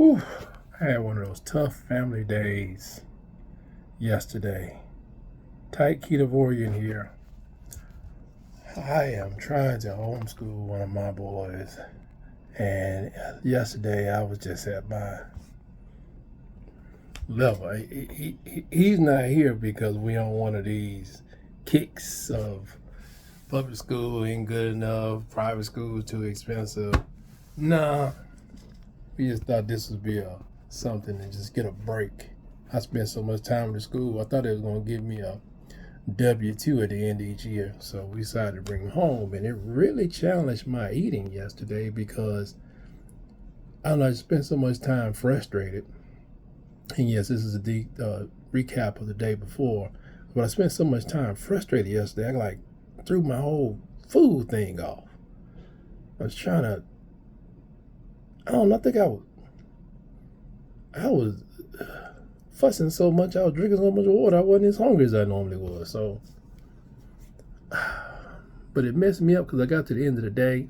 Whew, I had one of those tough family days yesterday. Tight ketovorian here. I am trying to homeschool one of my boys, and yesterday I was just at my level. He's not here because we on one of these kicks of public school ain't good enough, private school is too expensive. Nah, we just thought this would be something and just get a break. I spent so much time in the school, I thought it was going to give me a W-2 at the end of each year. So we decided to bring him home, and it really challenged my eating yesterday because I don't know, I spent so much time frustrated. And yes, this is a recap of the day before, but I spent so much time frustrated yesterday, I like threw my whole food thing off. I was trying to, I don't know, I think I was fussing so much, I was drinking so much water, I wasn't as hungry as I normally was. So, but it messed me up because I got to the end of the day.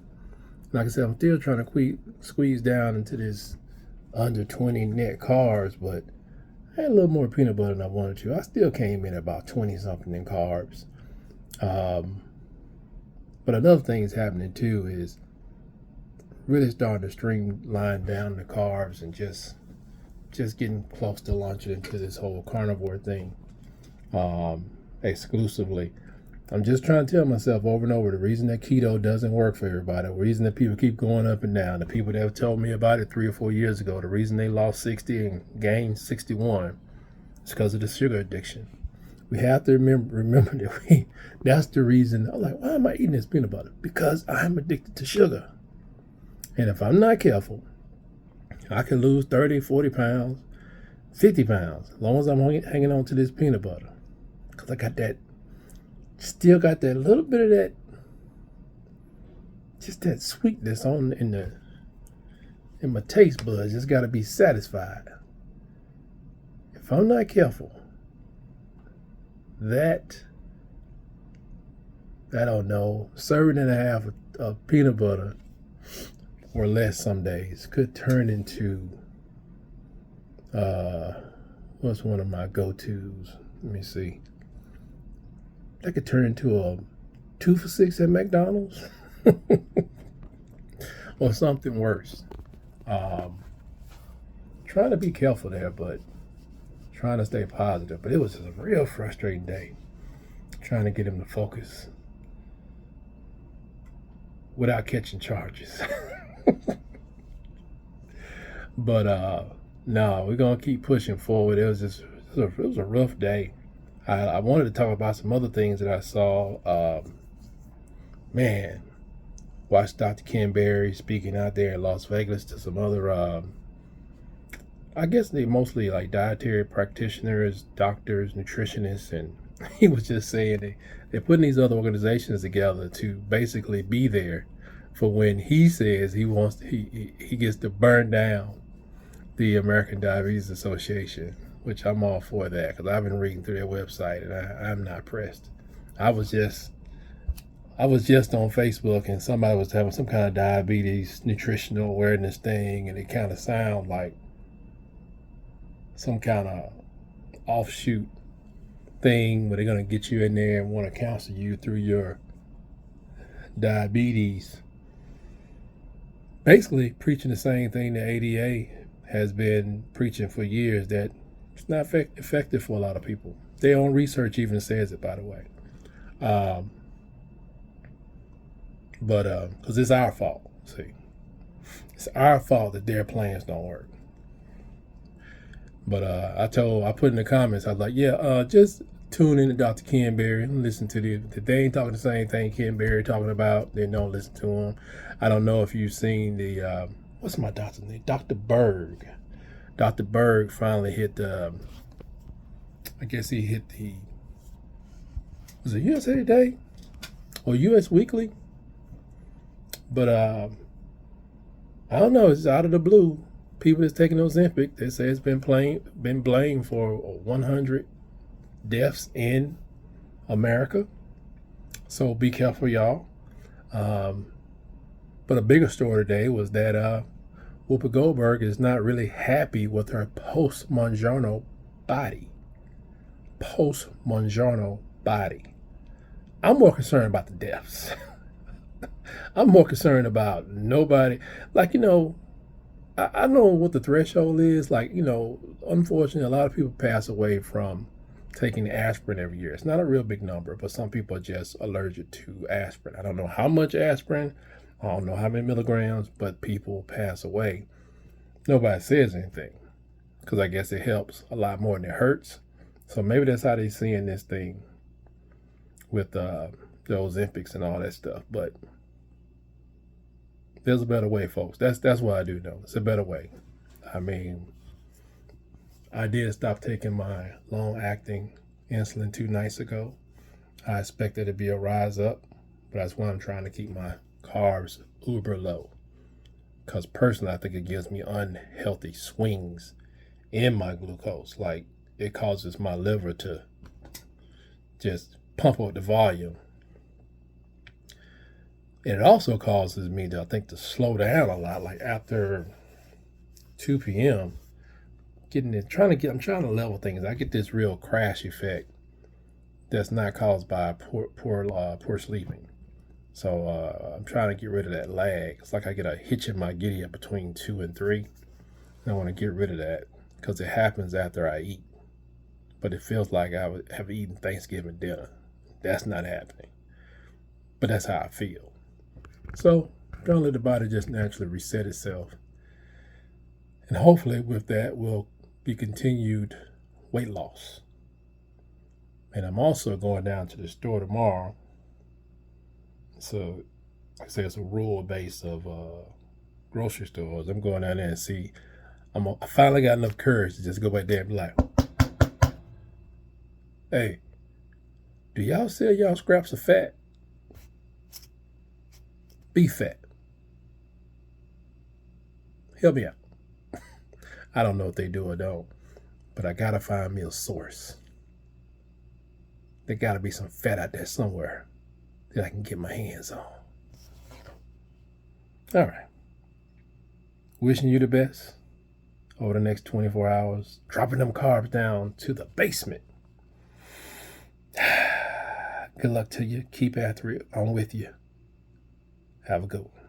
Like I said, I'm still trying to squeeze down into this under 20 net carbs, but I had a little more peanut butter than I wanted to. I still came in at about 20 something in carbs. But another thing that's happening too is really starting to streamline down the carbs and just getting close to launching into this whole carnivore thing exclusively. I'm just trying to tell myself over and over the reason that keto doesn't work for everybody, the reason that people keep going up and down, the people that have told me about it 3 or 4 years ago, the reason they lost 60 and gained 61 is because of the sugar addiction. We have to remember that that's the reason. I'm like, why am I eating this peanut butter? Because I'm addicted to sugar. And if I'm not careful, I can lose 30, 40 pounds, 50 pounds, as long as I'm hanging on to this peanut butter. Because I got that, still got that little bit of that, just that sweetness in my taste buds. Just got to be satisfied. If I'm not careful, that, I don't know, serving and a half of peanut butter or less some days could turn into what's one of my go-tos? Let me see. That could turn into a 2 for $6 at McDonald's or something worse. Trying to be careful there, but trying to stay positive. But it was just a real frustrating day trying to get him to focus without catching charges. But no, we're gonna keep pushing forward. It was a rough day. I wanted to talk about some other things that I saw. Watched Dr. Ken Berry speaking out there in Las Vegas to some other I guess they mostly like dietary practitioners, doctors, nutritionists, and he was just saying they're putting these other organizations together to basically be there for when he says he gets to burn down the American Diabetes Association, which I'm all for that because I've been reading through their website and I'm not pressed. I was just on Facebook and somebody was having some kind of diabetes nutritional awareness thing, and it kind of sounded like some kind of offshoot thing where they're going to get you in there and want to counsel you through your diabetes. Basically preaching the same thing the ADA has been preaching for years, that it's not effective for a lot of people. Their own research even says it, by the way. Because it's our fault. See, it's our fault that their plans don't work. But I put in the comments, I was like, just tune in to Dr. Ken Berry and listen to if they ain't talking the same thing Ken Berry talking about, then don't listen to him. I don't know if you've seen the what's my doctor's name? Dr. Berg. Dr. Berg finally hit the, I guess he hit the, was it USA Today or US Weekly? But I don't know, it's out of the blue. People that's taking Ozempic, they say it's been blamed for 100 deaths in America. So be careful, y'all. But a bigger story today was that Whoopi Goldberg is not really happy with her post-Mongiorno body. Post-Mongiorno body. I'm more concerned about the deaths. I'm more concerned about nobody. Like, I know what the threshold is. Like, unfortunately, a lot of people pass away from taking aspirin every year. It's not a real big number, but some people are just allergic to aspirin. I don't know how much aspirin. I don't know how many milligrams, but people pass away. Nobody says anything because I guess it helps a lot more than it hurts. So maybe that's how they're seeing this thing with the Ozempics and all that stuff. But there's a better way, folks. That's what I do know. It's a better way. I mean, I did stop taking my long-acting insulin 2 nights ago. I expected it to be a rise up, but that's why I'm trying to keep my carbs uber low. Because personally, I think it gives me unhealthy swings in my glucose. Like, it causes my liver to just pump up the volume. And it also causes me to, I think, to slow down a lot. Like after 2 p.m., I'm trying to level things. I get this real crash effect that's not caused by poor sleeping. So I'm trying to get rid of that lag. It's like I get a hitch in my giddy up between 2 and 3. And I want to get rid of that because it happens after I eat. But it feels like I would have eaten Thanksgiving dinner. That's not happening. But that's how I feel. So I'm trying to let the body just naturally reset itself. And hopefully with that will be continued weight loss. And I'm also going down to the store tomorrow. So, like I say, it's a rural base of grocery stores. I'm going down there and see. I finally got enough courage to just go back there and be like, hey, do y'all sell y'all scraps of fat? Beef fat. Help me out. I don't know if they do or don't, but I gotta find me a source. There gotta be some fat out there somewhere that I can get my hands on. All right. Wishing you the best over the next 24 hours. Dropping them carbs down to the basement. Good luck to you. Keep after it. I'm with you. Have a good one.